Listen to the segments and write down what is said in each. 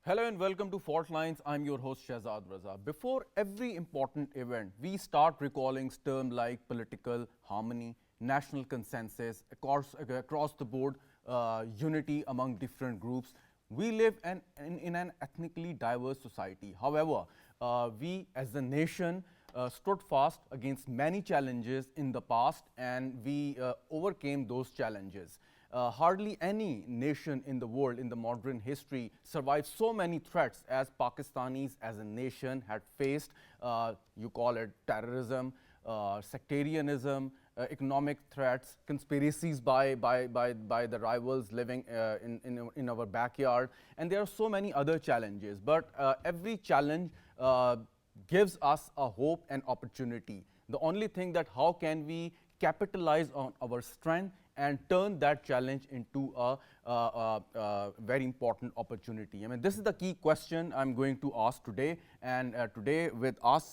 Hello and welcome to Faultlines. I'm your host Shahzad Raza. Before every important event, we start recalling terms like political harmony, national consensus, across the board unity among different groups. We live in an ethnically diverse society. However, we as a nation stood fast against many challenges in the past and we overcame those challenges. Hardly any nation in the world in the modern history survived so many threats as Pakistanis as a nation had faced. You call it terrorism, sectarianism, economic threats, conspiracies by the rivals living in our backyard, and there are so many other challenges. But every challenge gives us a hope and opportunity. The only thing that how can we capitalize on our strength and turn that challenge into a very important opportunity. I mean, this is the key question I'm going to ask today. And today with us,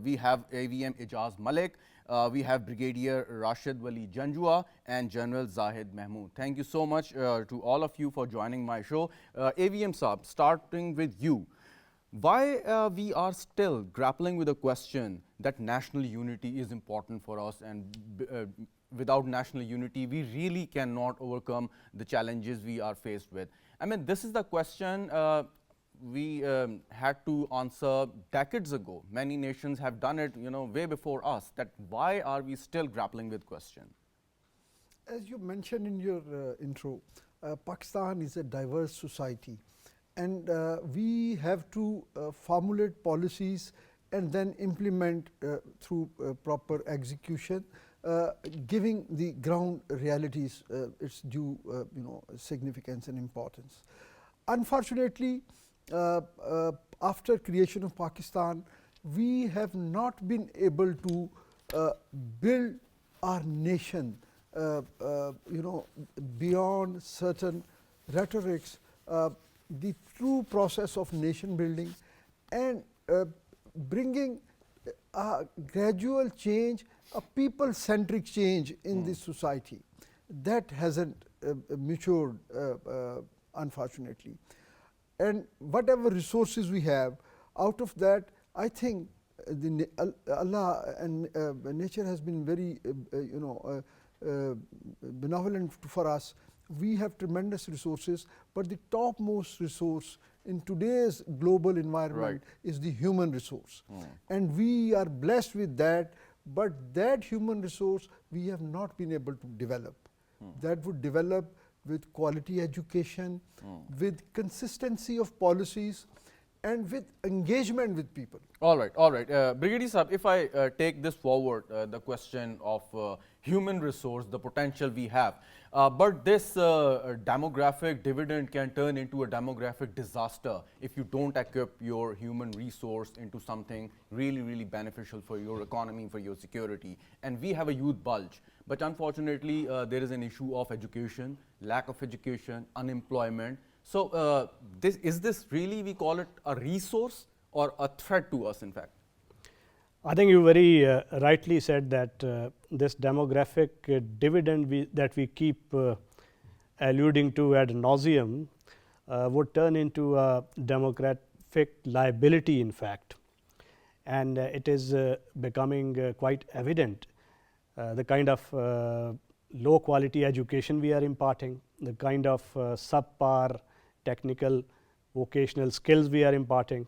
we have AVM Ijaz Malik, we have Brigadier Rashid Wali Janjua, and General Zahid Mahmood. Thank you so much to all of you for joining my show. AVM Saab, starting with you. Why we are still grappling with the question that national unity is important for us, and without national unity, we really cannot overcome the challenges we are faced with. I mean, this is the question we had to answer decades ago. Many nations have done it, way before us. That why are we still grappling with question? As you mentioned in your intro, Pakistan is a diverse society, and we have to formulate policies and then implement through proper execution, giving the ground realities its due significance and importance. Unfortunately, after creation of Pakistan, we have not been able to build our nation beyond certain rhetorics, the true process of nation building and bringing a gradual change, a people centric change in this society. That hasn't matured, unfortunately. And whatever resources we have, out of that, I think Allah and nature has been very benevolent for us. We have tremendous resources, but the topmost resource in today's global environment is the human resource. And we are blessed with that, but that human resource we have not been able to develop. That would develop with quality education, with consistency of policies, and with engagement with people. All right. Brigadier Saab, if I take this forward, the question of human resource, the potential we have, but this demographic dividend can turn into a demographic disaster if you don't equip your human resource into something really, really beneficial for your economy, for your security. And we have a youth bulge. But unfortunately, there is an issue of education, lack of education, unemployment. So is this really, we call it a resource or a threat to us, in fact? I think you very rightly said that this demographic dividend that we keep alluding to ad nauseum would turn into a demographic liability, in fact. And it is becoming quite evident the kind of low quality education we are imparting, the kind of subpar technical vocational skills we are imparting,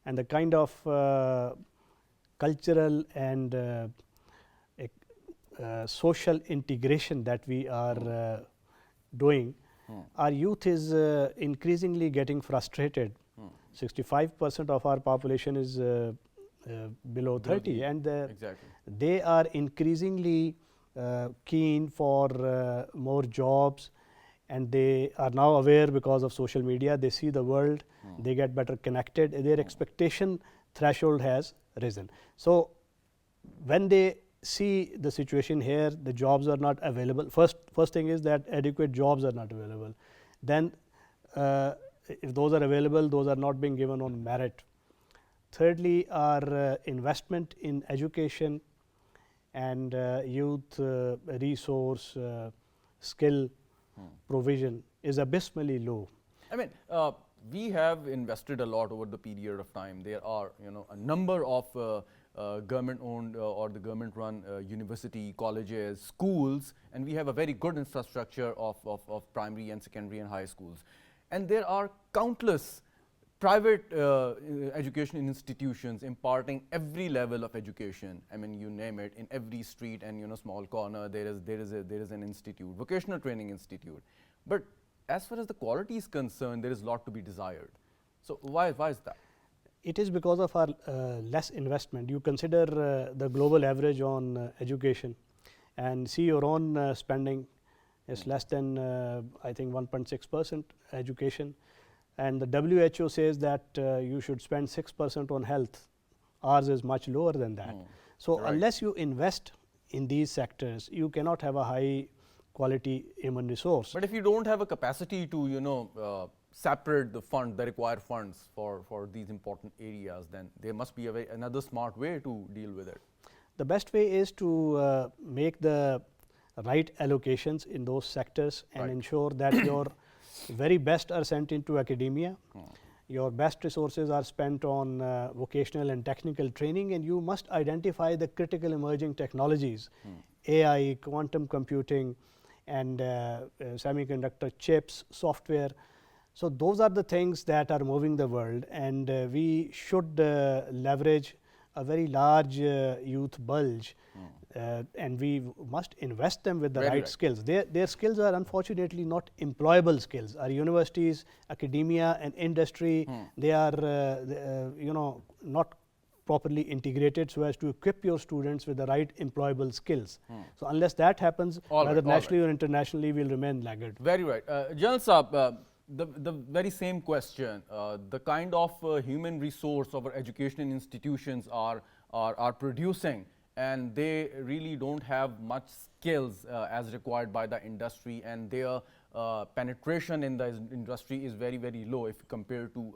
and the kind of cultural and social integration that we are doing. Our youth is increasingly getting frustrated. 65% of our population is below 30, and they are increasingly keen for more jobs, and they are now aware because of social media. They see the world, they get better connected, their expectation threshold has risen. So when they see the situation here, the jobs are not available. First thing is that adequate jobs are not available. Then if those are available, those are not being given on merit. Thirdly, our investment in education and youth resource skill provision is abysmally low. I mean, we have invested a lot over the period of time. There are, a number of government-owned or the government-run university, colleges, schools, and we have a very good infrastructure of primary and secondary and high schools. And there are countless private education institutions imparting every level of education. I mean, you name it, in every street and small corner there is an institute, vocational training institute. But as far as the quality is concerned, there is a lot to be desired. So why is that? It is because of our less investment. You consider the global average on education and see your own spending is less than I think 1.6% education, and the WHO says that you should spend 6% on health. Ours is much lower than that. So Right. unless you invest in these sectors, you cannot have a high quality human resource. But if you don't have a capacity to separate the required funds for these important areas, then there must be another smart way to deal with it. The best way is to make the right allocations in those sectors and Right. ensure that your very best are sent into academia. Your best resources are spent on vocational and technical training, and you must identify the critical emerging technologies, AI, quantum computing, and semiconductor chips, software. So those are the things that are moving the world, and we should leverage a very large youth bulge, and we must invest them with the Very right right. skills. Their skills are unfortunately not employable skills. Our universities, academia, and industry, they are not properly integrated so as to equip your students with the right employable skills. So unless that happens, All whether right, all nationally or internationally, we'll remain laggard. Very right. General Saab, the very same question, the kind of human resource our education institutions are producing, and they really don't have much skills as required by the industry, and their penetration in the industry is very, very low if compared to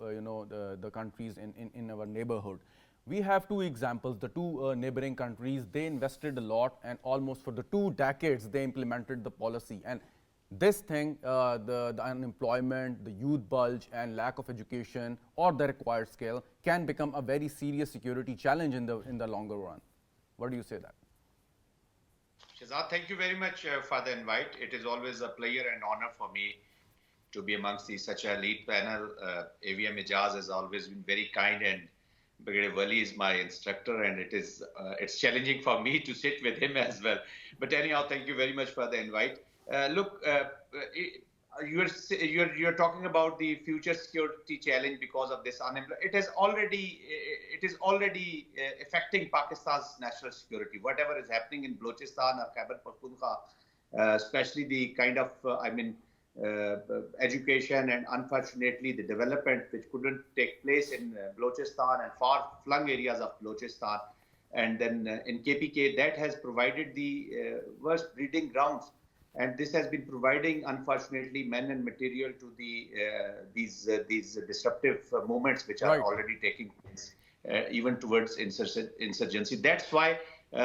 the countries in our neighborhood. We have two examples. The two neighboring countries, they invested a lot, and almost for the 2 decades they implemented the policy. And this thing, the unemployment, the youth bulge, and lack of education or the required skill can become a very serious security challenge in the longer run. What do you say that? Shazad, thank you very much for the invite. It is always a pleasure and honor for me to be amongst such a lead panel. AVM Ijaz has always been very kind, and Brigadier Wali is my instructor, and it's challenging for me to sit with him as well. But anyhow, thank you very much for the invite. Look, you're talking about the future security challenge because of this unemployment. It is already affecting Pakistan's national security. Whatever is happening in Balochistan or Khyber Pakhtunkhwa, especially the kind of education and unfortunately the development which couldn't take place in Balochistan and far-flung areas of Balochistan, and then in KPK, that has provided the worst breeding grounds. And this has been providing, unfortunately, men and material to these disruptive movements which are Right. already taking place, even towards insurgency. That's why,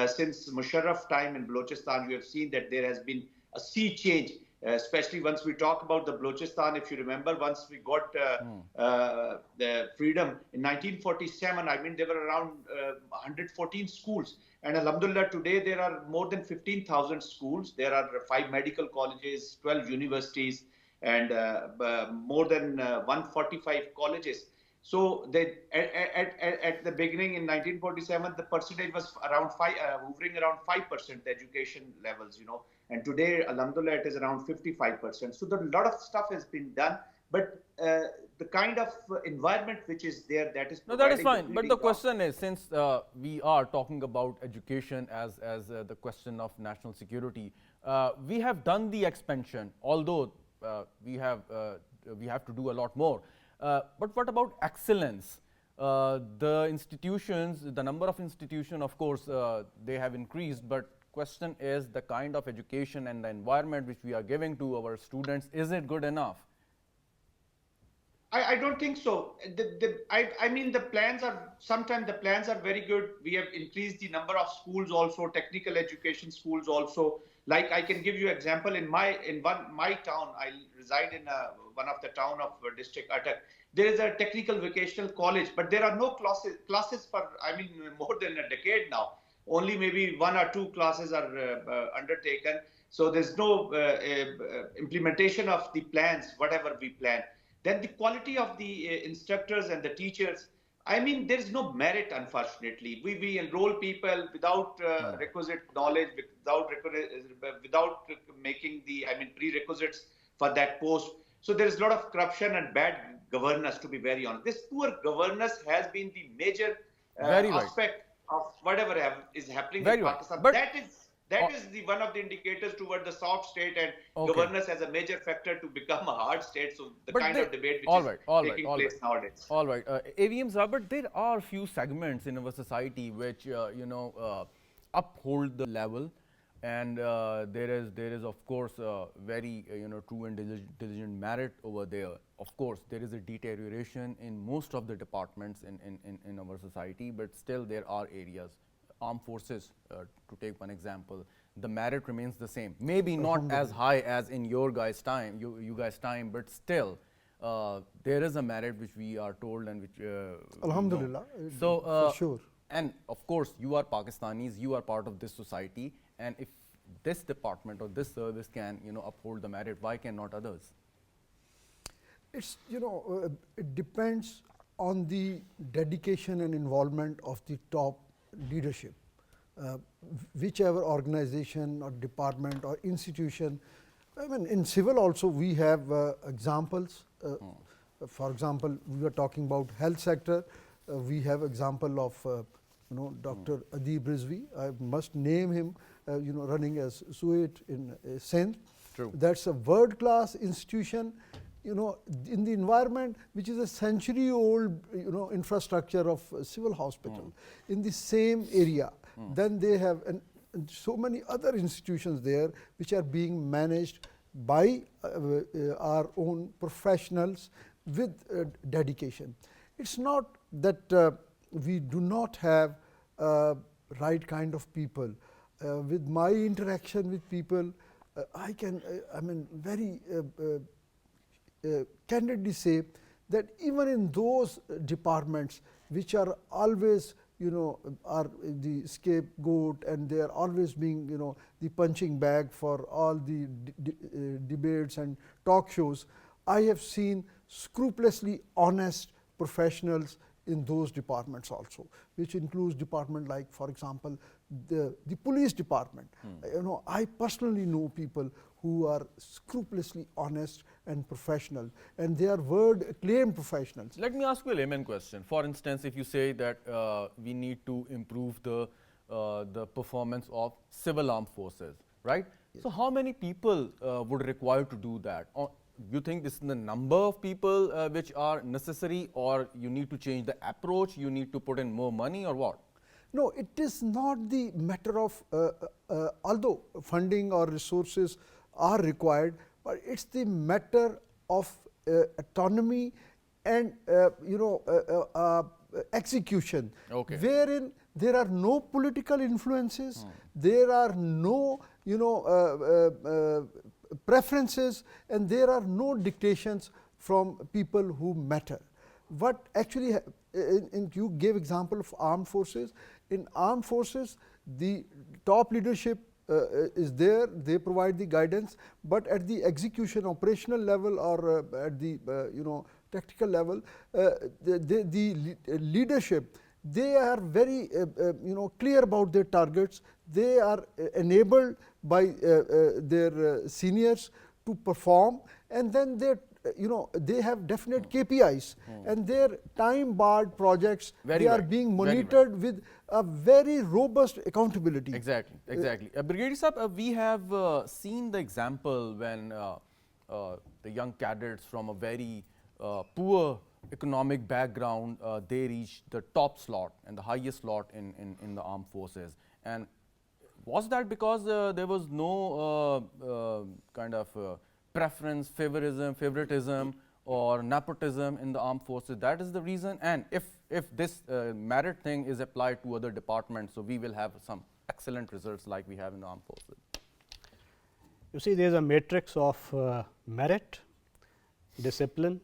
since Musharraf time in Balochistan, we have seen that there has been a sea change, especially once we talk about the Balochistan. If you remember, once we got the freedom in 1947, I mean, there were around 114 schools. And Alhamdulillah, today there are more than 15,000 schools. There are 5 medical colleges, 12 universities, and more than 145 colleges. So at the beginning in 1947, the percentage was around hovering around 5%, the education levels, And today, Alhamdulillah, it is around 55%. So a lot of stuff has been done, but the kind of environment which is there, that is No, that is providing fine. But breeding the ground. question is, since we are talking about education as the question of national security, we have done the expansion, although we have to do a lot more. But what about excellence? The institutions, the number of institutions, of course, they have increased, but question is the kind of education and the environment which we are giving to our students, is it good enough? I don't think so. I mean, sometimes the plans are very good. We have increased the number of schools also, technical education schools also. Like I can give you example in my town, I reside in one of the town of district Atak. There is a technical vocational college, but there are no classes for, I mean, more than a decade now. Only maybe 1 or 2 classes are undertaken. So there's no implementation of the plans, whatever we plan. Then the quality of the instructors and the teachers, I mean, there is no merit, unfortunately. We enroll people without requisite knowledge, without making the, I mean, prerequisites for that post. So there is a lot of corruption and bad governance, to be very honest. This poor governance has been the major Very right. aspect of whatever is happening Very in right. Pakistan. But that is the one of the indicators toward the soft state, and Okay. governance as a major factor to become a hard state. So the But kind they- of debate which all is right, all right, taking all place right. nowadays. All right, AVMs are, but there are few segments in our society which uphold the level, and there is of course very true and diligent merit over there. Of course, there is a deterioration in most of the departments in our society, but still there are areas. Armed forces, to take one example, the merit remains the same. Maybe not as high as in your guys' time, you guys' time, but still there is a merit which we are told and which. Alhamdulillah, So for sure. And of course, you are Pakistanis, you are part of this society, and if this department or this service can uphold the merit, why cannot others? It's it depends on the dedication and involvement of the top leadership. Whichever organization or department or institution, I mean, in civil also we have examples. For example, we were talking about health sector. We have example of Dr. Adib Rizvi. I must name him. Running as SUET in Sindh. True. That's a world-class institution. In the environment which is a century-old, infrastructure of civil hospital in the same area. Then they have and so many other institutions there which are being managed by our own professionals with dedication. It's not that we do not have right kind of people. With my interaction with people, I can, very candidly say that even in those departments which are always, are the scapegoat, and they are always being, the punching bag for all the debates and talk shows, I have seen scrupulously honest professionals in those departments also, which includes department like, for example, the police department. I personally know people who are scrupulously honest and professional, and they are world acclaimed professionals. Let me ask you a layman question. For instance, if you say that we need to improve the performance of civil armed forces, right? Yes. So how many people would require to do that? Or you think this is the number of people which are necessary, or you need to change the approach, you need to put in more money, or what? No, it is not the matter of, although funding or resources are required, but it's the matter of autonomy and execution, Okay. wherein there are no political influences, there are no preferences, and there are no dictations from people who matter. What actually, you gave example of armed forces. In armed forces, the top leadership is there, they provide the guidance, but at the execution operational level or at the tactical level, the leadership, they are very clear about their targets. They are enabled by their seniors to perform, and then they have definite KPIs, and their time barred projects, they are being monitored with a very robust accountability. Exactly, exactly. Brigadier Saab, we have seen the example when the young cadets from a very poor economic background, they reached the top slot and the highest slot in the armed forces. And was that because there was no kind of preference, favoritism, or nepotism in the armed forces? That is the reason. And if this merit thing is applied to other departments, so we will have some excellent results like we have in the armed forces. You see, there is a matrix of merit, discipline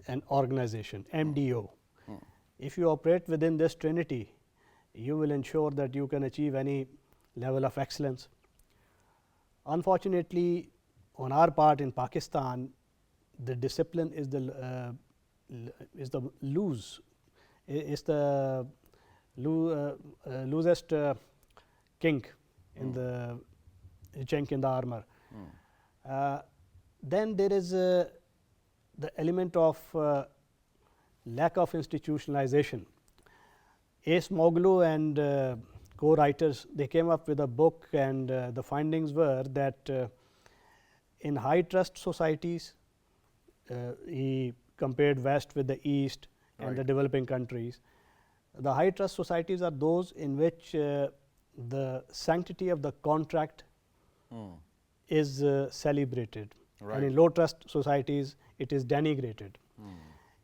and organization, MDO. If you operate within this trinity, you will ensure that you can achieve any level of excellence. Unfortunately, on our part in Pakistan, the discipline is the loosest kink in the chink in the armor. Then there is the element of lack of institutionalization. Ace Moglu and co-writers, they came up with a book, and the findings were that in high trust societies, he compared West with the East and the developing countries. The high trust societies are those in which the sanctity of the contract is celebrated, and in low trust societies it is denigrated.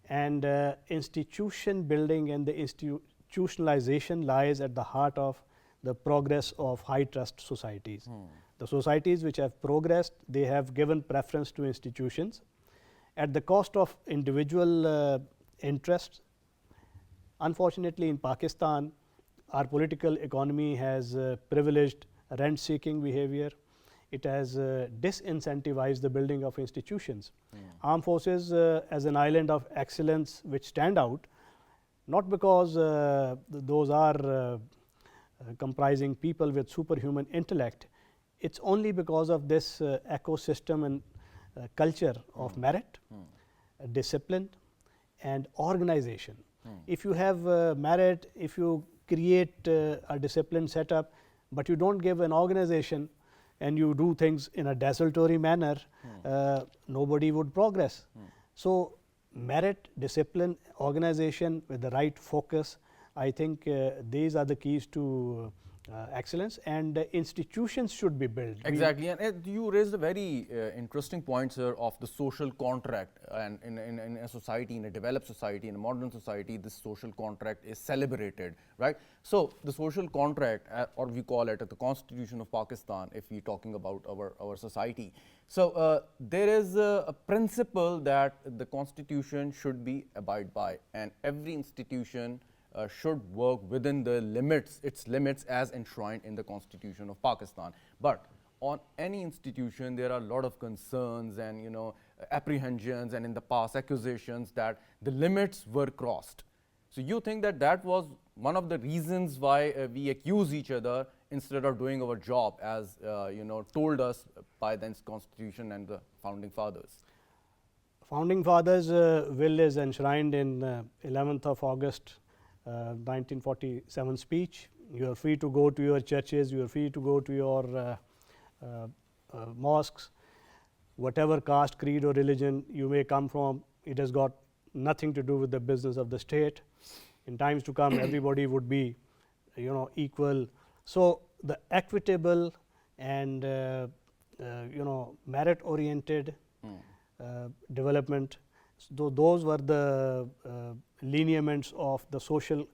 And institution building and the institutionalization lies at the heart of the progress of high trust societies. The societies which have progressed, they have given preference to institutions at the cost of individual interests. Unfortunately, in Pakistan, our political economy has privileged rent seeking behavior. It has disincentivized the building of institutions. Armed forces as an island of excellence which stand out, not because those are comprising people with superhuman intellect. It's only because of this ecosystem and culture of merit, discipline and organization. If you have merit, if you create a disciplined setup, but you don't give an organization and you do things in a desultory manner, nobody would progress. So, merit, discipline, organization with the right focus, I think these are the keys to excellence, and institutions should be built. Exactly, and you raised a very interesting point, sir, of the social contract. And in a society, in a developed society, in a modern society, this social contract is celebrated, right? So the social contract, or we call it the Constitution of Pakistan, if we're talking about our society. So there is a principle that the Constitution should be abide by, and every institution should work within the limits, its limits as enshrined in the Constitution of Pakistan. But on any institution, there are a lot of concerns and apprehensions, and in the past accusations that the limits were crossed. So you think that that was one of the reasons why we accuse each other instead of doing our job as told us by the Constitution and the founding fathers? Founding fathers' will is enshrined in 11th of August 1947 speech. You are free to go to your churches, you are free to go to your mosques, whatever caste, creed or religion you may come from, it has got nothing to do with the business of the state. In times to come, everybody would be equal. So the equitable and merit oriented development, so those were the lineaments of the social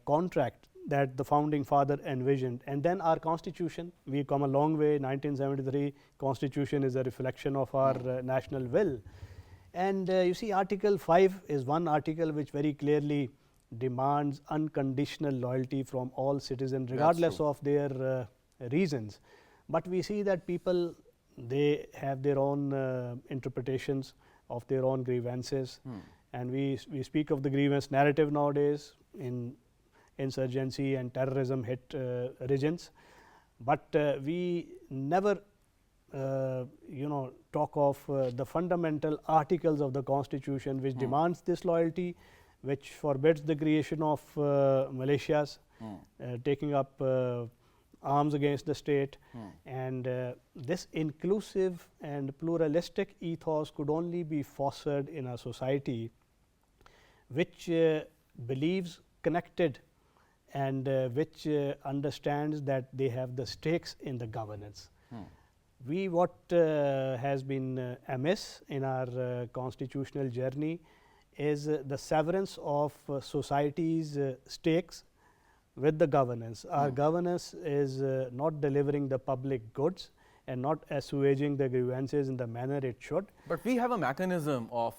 contract that the founding father envisioned. And then our constitution, we come a long way. 1973 constitution is a reflection of our national will. And you see, article 5 is one article which very clearly demands unconditional loyalty from all citizens regardless of their reasons. But we see that people, they have their own interpretations of their own grievances, and we speak of the grievance narrative nowadays in insurgency and terrorism hit regions, but we never talk of the fundamental articles of the constitution which demands this loyalty, which forbids the creation of militias, taking up arms against the state, and this inclusive and pluralistic ethos could only be fostered in a society which believes connected and which understands that they have the stakes in the governance. What has been amiss in our constitutional journey is the severance of society's stakes with the governance. Our governance is not delivering the public goods, and not assuaging the grievances in the manner it should. But we have a mechanism of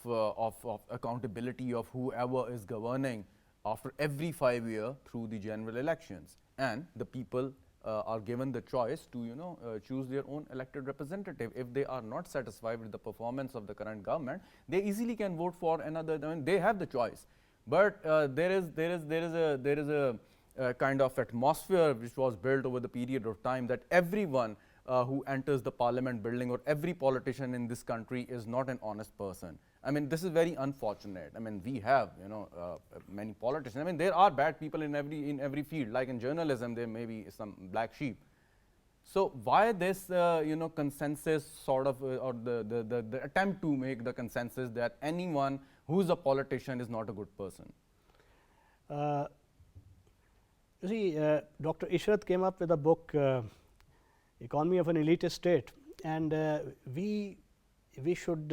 accountability of whoever is governing after every 5 years through the general elections, and the people are given the choice to choose their own elected representative. If they are not satisfied with the performance of the current government, they easily can vote for another. I mean, they have the choice. But there is a kind of atmosphere which was built over the period of time that everyone who enters the parliament building or every politician in this country is not an honest person. I mean, this is very unfortunate. I mean, we have many politicians. I mean, there are bad people in every field. Like in journalism, there may be some black sheep. So why this consensus sort of or the attempt to make the consensus that anyone who is a politician is not a good person? You see, Dr. Ishrat came up with a book, Economy of an Elitist State, and we should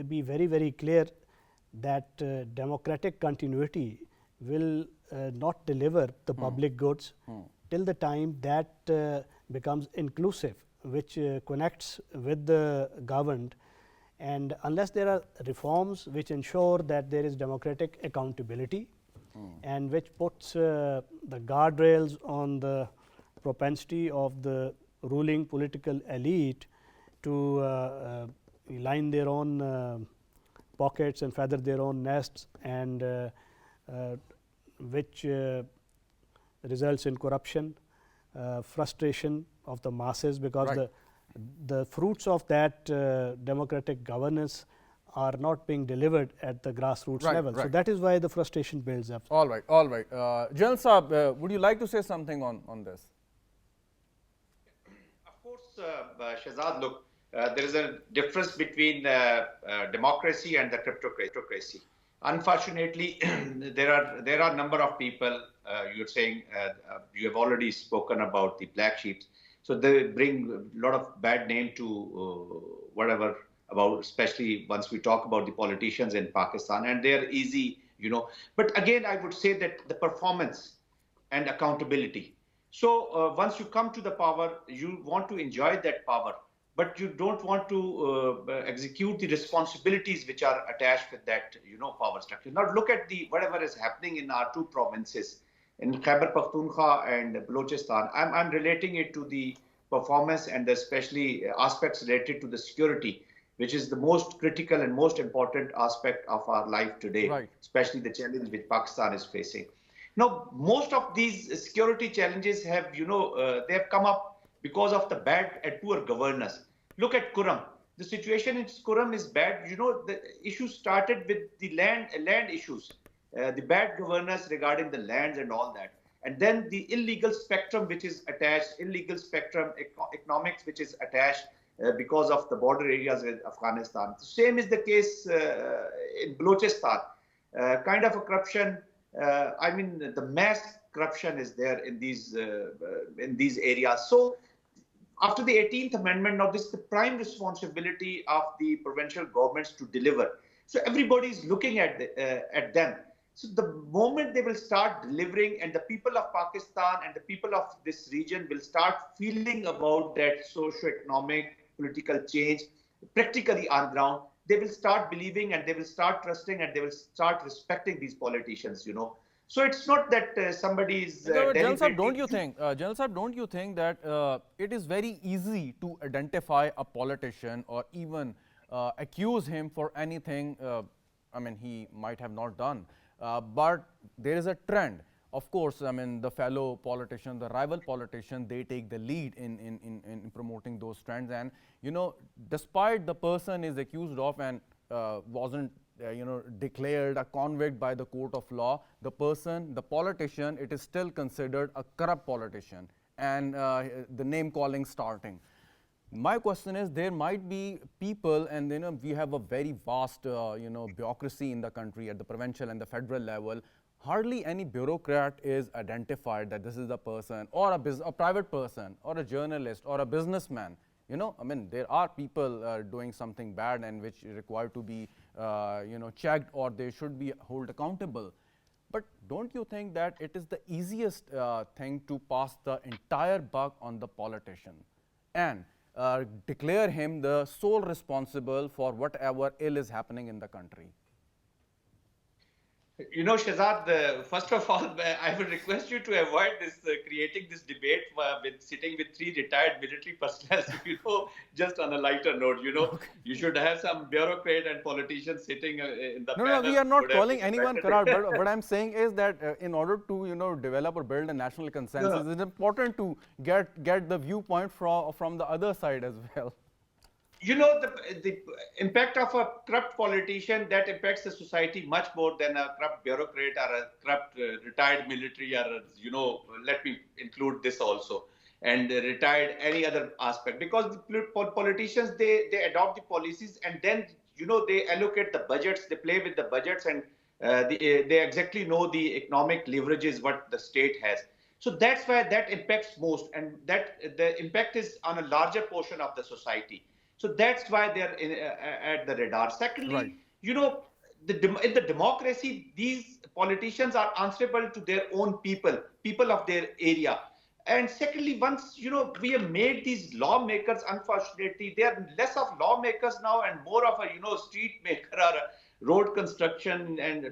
be very, very clear that democratic continuity will not deliver the public goods till the time that becomes inclusive, which connects with the governed, and unless there are reforms which ensure that there is democratic accountability and which puts the guardrails on the propensity of the ruling political elite to line their own pockets and feather their own nests, and which results in corruption, frustration of the masses, because Right. the fruits of that democratic governance are not being delivered at the grassroots Right, level. So right. that is why the frustration builds up. All right, all right. General Saab, would you like to say something on this? Of course, Shahzad, look, there is a difference between democracy and the kleptocracy. Unfortunately, there are a number of people. You're saying you have already spoken about the black sheep, so they bring a lot of bad name to whatever about, especially once we talk about the politicians in Pakistan, and they are easy, But again, I would say that the performance and accountability. So once you come to the power, you want to enjoy that power, but you don't want to execute the responsibilities which are attached with that, power structure. Now look at whatever is happening in our two provinces, in Khyber Pakhtunkhwa and Balochistan. I'm relating it to the performance and especially aspects related to the security, which is the most critical and most important aspect of our life today, Right. especially the challenge which Pakistan is facing. Now, most of these security challenges have, they have come up because of the bad and poor governance. Look at Kuram. The situation in Kuram is bad. The issue started with the land issues, the bad governance regarding the lands and all that. And then the illegal spectrum which is attached, illegal spectrum economics which is attached because of the border areas with Afghanistan. The same is the case in Balochistan. Kind of a corruption. The mass corruption is there in these areas. So after the 18th Amendment, now this is the prime responsibility of the provincial governments to deliver. So everybody is looking at them. So the moment they will start delivering, and the people of Pakistan and the people of this region will start feeling about that socio-economic, political change, practically on ground, they will start believing and they will start trusting and they will start respecting these politicians, So it's not that somebody is General Saab, don't deliberately. you think, General Saab, don't you think that it is very easy to identify a politician or even accuse him for anything? He might have not done, but there is a trend. Of course, the fellow politician, the rival politician, they take the lead in promoting those trends. And, despite the person is accused of and wasn't, declared a convict by the court of law, the politician, it is still considered a corrupt politician, and the name calling starting. My question is, there might be people, and we have a very vast, bureaucracy in the country at the provincial and the federal level. Hardly any bureaucrat is identified that this is a person, or a private person, or a journalist, or a businessman. There are people doing something bad and which require to be, checked, or they should be held accountable. But don't you think that it is the easiest thing to pass the entire buck on the politician? and declare him the sole responsible for whatever ill is happening in the country? You know, Shahzad, first of all, I would request you to avoid this creating this debate with sitting with three retired military personnel. Just on a lighter note, Okay. you should have some bureaucrat and politicians sitting in the No, panel. we are not Would have calling been anyone better. corrupt, but what I'm saying is that in order to, develop or build a national consensus, No. it's important to get the viewpoint from the other side as well. The impact of a corrupt politician, that impacts the society much more than a corrupt bureaucrat or a corrupt retired military, or let me include this also, and retired any other aspect, because the politicians, they adopt the policies, and then they allocate the budgets, they play with the budgets, and they exactly know the economic leverages what the state has. So that's why that impacts most, and that the impact is on a larger portion of the society. So that's why they're at the radar. Right. Secondly, in the democracy, these politicians are answerable to their own people of their area. And secondly, once we have made these lawmakers, unfortunately, they are less of lawmakers now and more of a street maker or a road construction and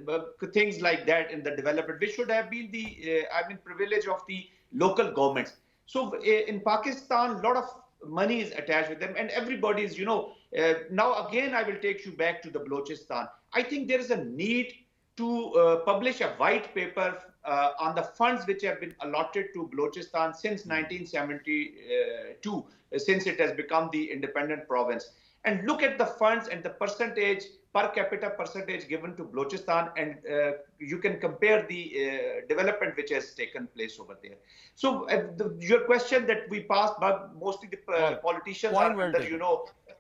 things like that in the development, which should have been the privilege of the local governments. So in Pakistan, a lot of money is attached with them, and everybody is now again I will take you back to the Balochistan. I think there is a need to publish a white paper on the funds which have been allotted to Balochistan since 1972, since it has become the independent province, and look at the funds and the percentage, per capita percentage given to Balochistan, and you can compare the development which has taken place over there. So your question that we passed, but mostly the politicians Point are well under, taken.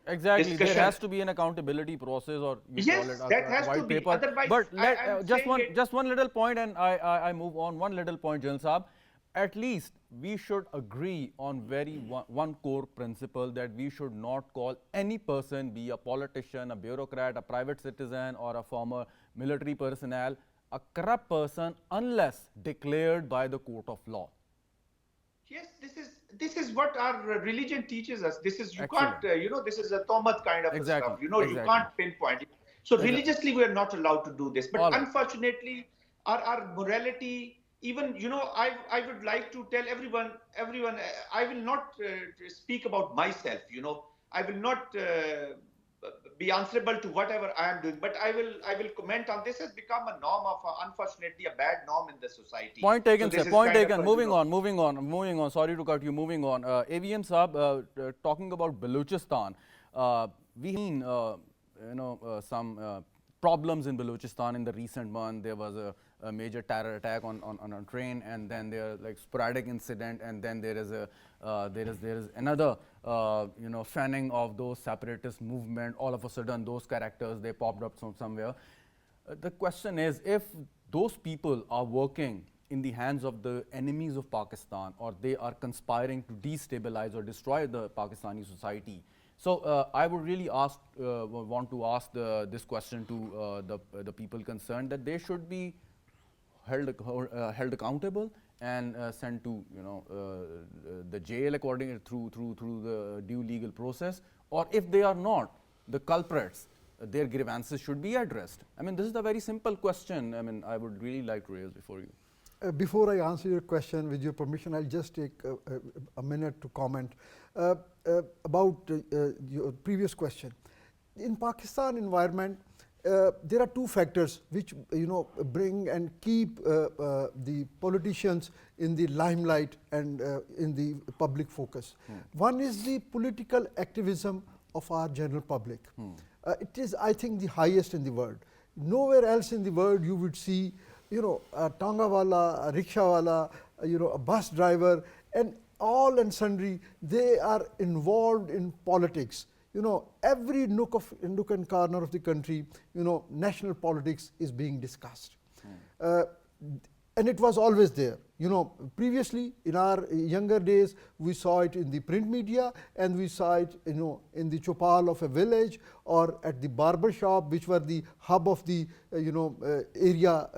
Exactly, discussion. there has to be an accountability process, or you call Yes, it that a has to white be. paper. Otherwise, But I'm saying it. just one little point, and I move on. One little point, Jalal Saab. At least we should agree on one core principle, that we should not call any person, be a politician, a bureaucrat, a private citizen, or a former military personnel, a corrupt person unless declared by the court of law. Yes, this is what our religion teaches us. This is, you Excellent. can't, this is a Tomat kind of Exactly. stuff. You Exactly. can't pinpoint it. So Exactly. religiously, we are not allowed to do this. But All right. unfortunately, our morality, even, I would like to tell everyone, I will not speak about myself. I will not be answerable to whatever I am doing, but I will comment on this. Has become a norm of, unfortunately, a bad norm in the society. Point taken, So sir. this is Point kind of taken. a, Moving on. Sorry to cut you. Moving on. AVM Saab, talking about Balochistan, we've seen, some problems in Balochistan in the recent month. There was a major terror attack on a train, and then there like sporadic incident, and then there is another fanning of those separatist movement. All of a sudden, those characters, they popped up somewhere. The question is, if those people are working in the hands of the enemies of Pakistan, or they are conspiring to destabilize or destroy the Pakistani society. So I would really want to ask this question to the people concerned, that they should be held accountable and sent to the jail according through the due legal process, or if they are not, the culprits, their grievances should be addressed. I mean, this is a very simple question. I mean, I would really like to raise before you. Before I answer your question, with your permission, I'll just take a minute to comment about your previous question. In Pakistan environment, there are two factors which bring and keep the politicians in the limelight and in the public focus. One is the political activism of our general public. It is, I think, the highest in the world. Nowhere else in the world you would see a tanga wala, a rickshaw wala, a bus driver, and all and sundry, they are involved in politics. Every nook and corner of the country, national politics is being discussed. And it was always there. Previously, in our younger days, we saw it in the print media, and we saw it, in the chopal of a village, or at the barber shop, which were the hub of the, area,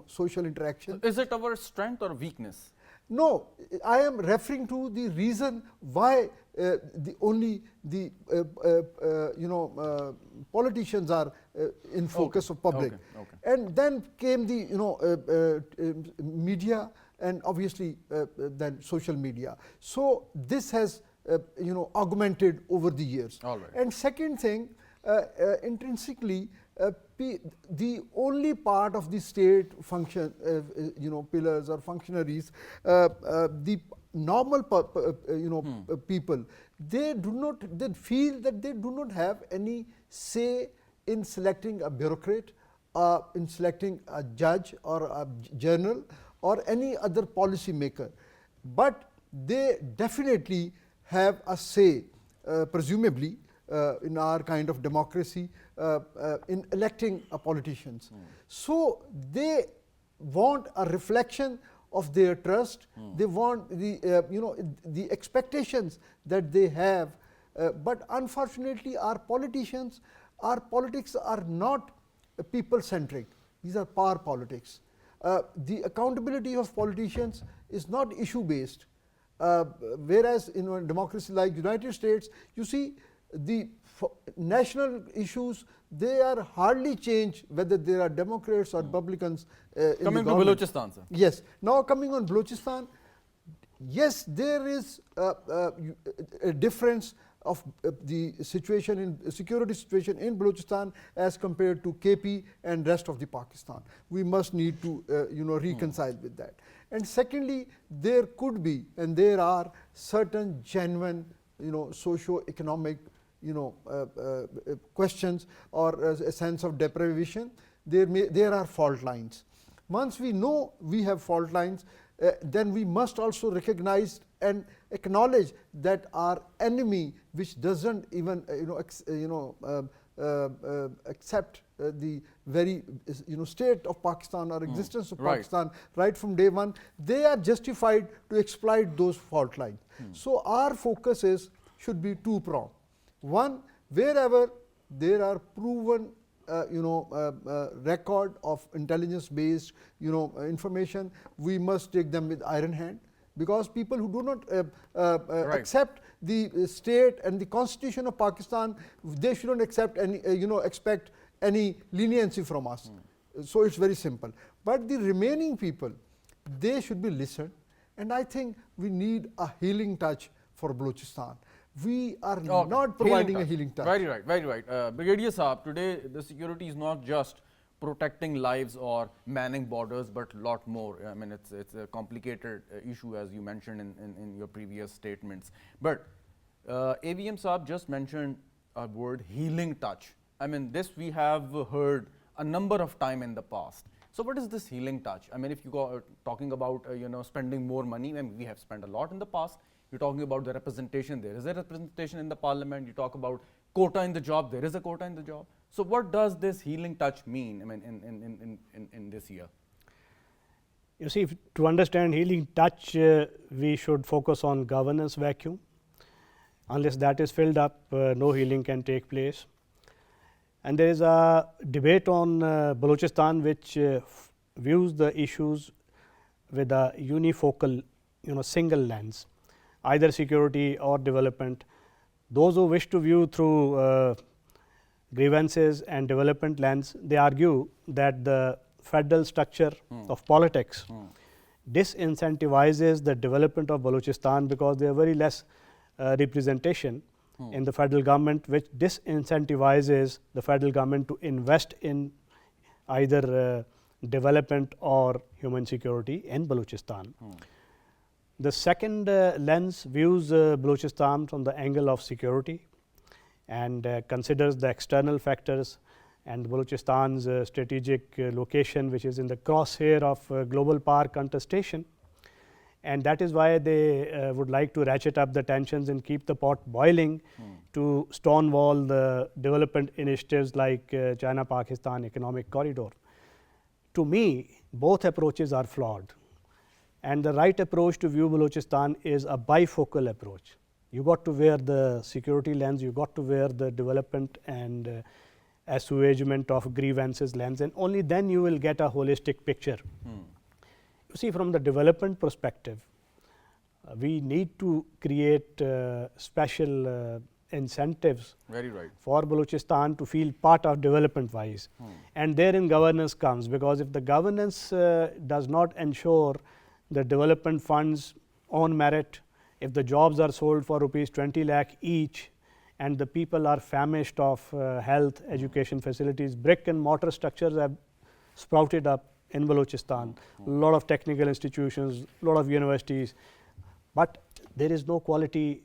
social interaction. Is it our strength or weakness? No, I am referring to the reason why politicians are in focus of public. Okay. And then came the media, and obviously then social media. So this has augmented over the years. All right. And second thing, intrinsically, the only part of the state function, pillars or functionaries, the normal people, they feel that they do not have any say in selecting a bureaucrat, in selecting a judge or a general or any other policy maker. But they definitely have a say, presumably, in our kind of democracy, in electing politicians. So they want a reflection of their trust. They want the expectations that they have. But unfortunately, our politics are not people-centric. These are power politics. The accountability of politicians is not issue-based. Whereas in a democracy like United States, you see the national issues, they are hardly changed whether they are Democrats or Republicans. Coming to Balochistan, sir. Yes. Now coming on Balochistan, yes, there is a difference of the situation in security situation in Balochistan as compared to KP and rest of the Pakistan. We must need to reconcile with that. And secondly, there could be and there are certain genuine socio-economic questions or a sense of deprivation. There are fault lines. Once we know we have fault lines, then we must also recognize and acknowledge that our enemy, which doesn't even accept the very state of Pakistan or existence of Pakistan right from day one, they are justified to exploit those fault lines. So our focus should be two-pronged. One, wherever there are proven record of intelligence-based information, we must take them with iron hand, because people who do not accept the state and the constitution of Pakistan, they shouldn't accept any expect any leniency from us. So it's very simple. But the remaining people, they should be listened, and I think we need a healing touch for Balochistan. We are not providing a healing touch. Very right, very right. Brigadier Saab, today the security is not just protecting lives or manning borders, but a lot more. I mean, it's a complicated issue, as you mentioned in your previous statements. But AVM Saab just mentioned a word, healing touch. I mean, this we have heard a number of times in the past. So what is this healing touch? I mean, if you go talking about spending more money, and we have spent a lot in the past. You're talking about the representation. There is a representation in the parliament. You talk about quota in the job. There is a quota in the job. So what does this healing touch mean? I mean, in this year. You see, to understand healing touch, we should focus on governance vacuum. Unless that is filled up, no healing can take place. And there is a debate on Balochistan which views the issues with a unifocal, single lens, either security or development. Those who wish to view through grievances and development lens, they argue that the federal structure of politics disincentivizes the development of Balochistan, because there are very less representation in the federal government, which disincentivizes the federal government to invest in either development or human security in Balochistan. The second lens views Balochistan from the angle of security and considers the external factors and Balochistan's strategic location, which is in the crosshair of global power contestation. And that is why they would like to ratchet up the tensions and keep the pot boiling to stonewall the development initiatives like China-Pakistan Economic Corridor. To me, both approaches are flawed. And the right approach to view Balochistan is a bifocal approach. You got to wear the security lens, you got to wear the development and assuagement of grievances lens, and only then you will get a holistic picture. You see, from the development perspective, We need to create special incentives Very right. for Balochistan to feel part of development wise. And therein governance comes, because if the governance does not ensure the development funds on merit, if the jobs are sold for rupees 20 lakh each, and the people are famished of health, education facilities, brick and mortar structures have sprouted up in Balochistan, a lot of technical institutions, a lot of universities, but there is no quality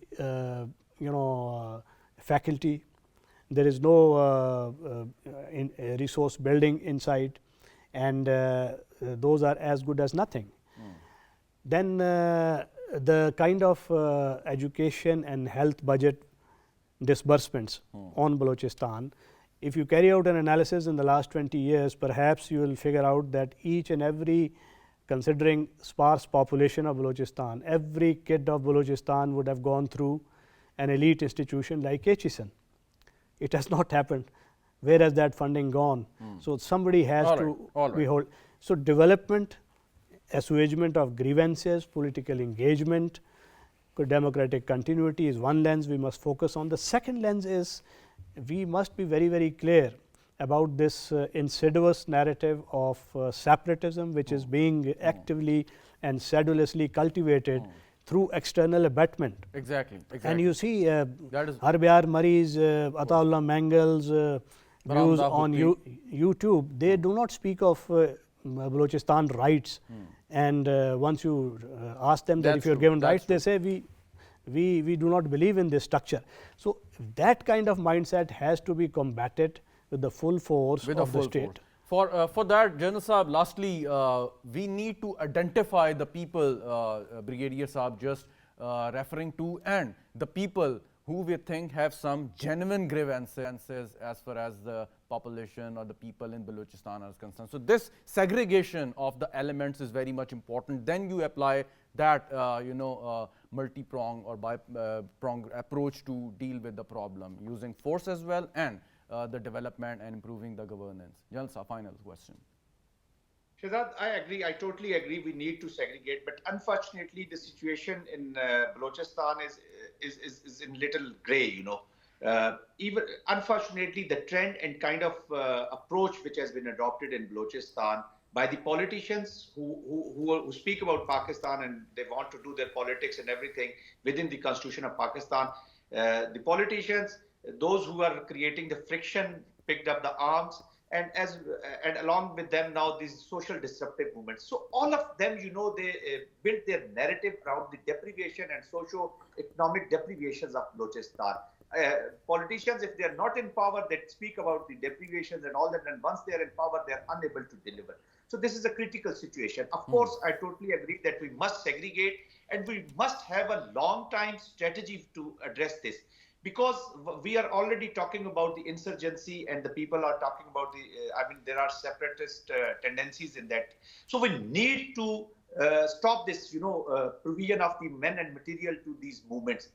faculty, there is no resource building inside, and those are as good as nothing. Then the kind of education and health budget disbursements on Balochistan, if you carry out an analysis in the last 20 years, perhaps you will figure out that each and every, considering sparse population of Balochistan, every kid of Balochistan would have gone through an elite institution like HSN. It has not happened. Where has that funding gone? So somebody has All be right. hold. So development, assuagement of grievances, political engagement, democratic continuity is one lens we must focus on. The second lens is we must be very, very clear about this insidious narrative of separatism, which is being actively and sedulously cultivated through external abatement. Exactly. And you see That is Harbiar Mari's, Ataullah Mangal's views Ramda on YouTube, they do not speak of Balochistan rights. And once you ask them that That's if you are true. given That's rights, they say we do not believe in this structure. So that kind of mindset has to be combated with the full force with of a full the state. force. For that, General Saab, lastly, we need to identify the people Brigadier Saab just referring to, and the people who we think have some genuine grievances as far as the population or the people in Balochistan are concerned. So this segregation of the elements is very much important. Then you apply that multi-prong or bi-prong approach to deal with the problem, using force as well and the development and improving the governance. Jalsa, final question. Shehzad, I agree. I totally agree. We need to segregate, but unfortunately, the situation in Balochistan is in little gray. Even unfortunately, the trend and kind of approach which has been adopted in Balochistan by the politicians who speak about Pakistan and they want to do their politics and everything within the constitution of Pakistan. The politicians, those who are creating the friction, picked up the arms, and along with them now these social disruptive movements. So all of them, they built their narrative around the deprivation and socio-economic deprivations of Balochistan. Politicians, if they are not in power, they speak about the deprivations and all that, and once they are in power, they are unable to deliver. So this is a critical situation. Of course, I totally agree that we must segregate and we must have a long-time strategy to address this. Because we are already talking about the insurgency and the people are talking about there are separatist tendencies in that. So we need to stop this, provision of the men and material to these movements.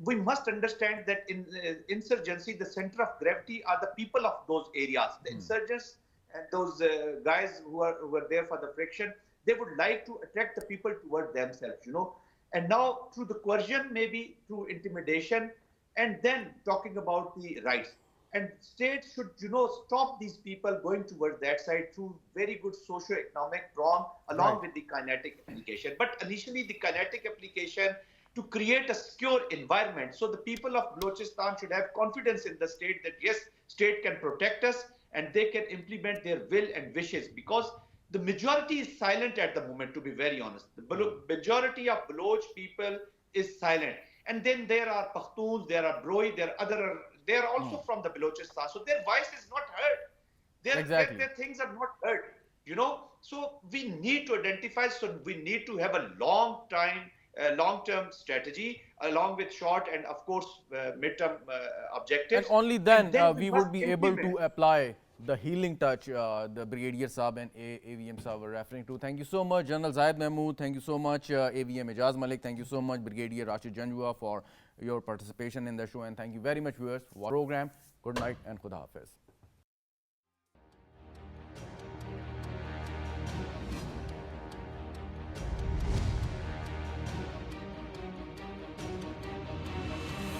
We must understand that in insurgency, the center of gravity are the people of those areas. The insurgents and those guys who are there for the friction, they would like to attract the people toward themselves, And now through the coercion, maybe through intimidation, and then talking about the rights. And state should, stop these people going towards that side through very good socio-economic prong along with the kinetic application. But initially the kinetic application to create a secure environment. So the people of Balochistan should have confidence in the state that yes, state can protect us and they can implement their will and wishes, because the majority is silent at the moment, to be very honest. The majority of Baloch people is silent. And then there are Pakhtuns, there are Broi, they are also from the Balochistan. So their voice is not heard. Their things are not heard, So we need to identify, so we need to have a long-term strategy along with short and of course mid-term objectives. And only then, we would must be able to implement. apply the healing touch the Brigadier Saab and AVM Saab were referring to. Thank you so much, General Zahid Mahmood. Thank you so much, AVM Ijaz Malik. Thank you so much, Brigadier Rashid Janjua, for your participation in the show. And thank you very much, viewers, for the program. Good night and Khuda Hafiz.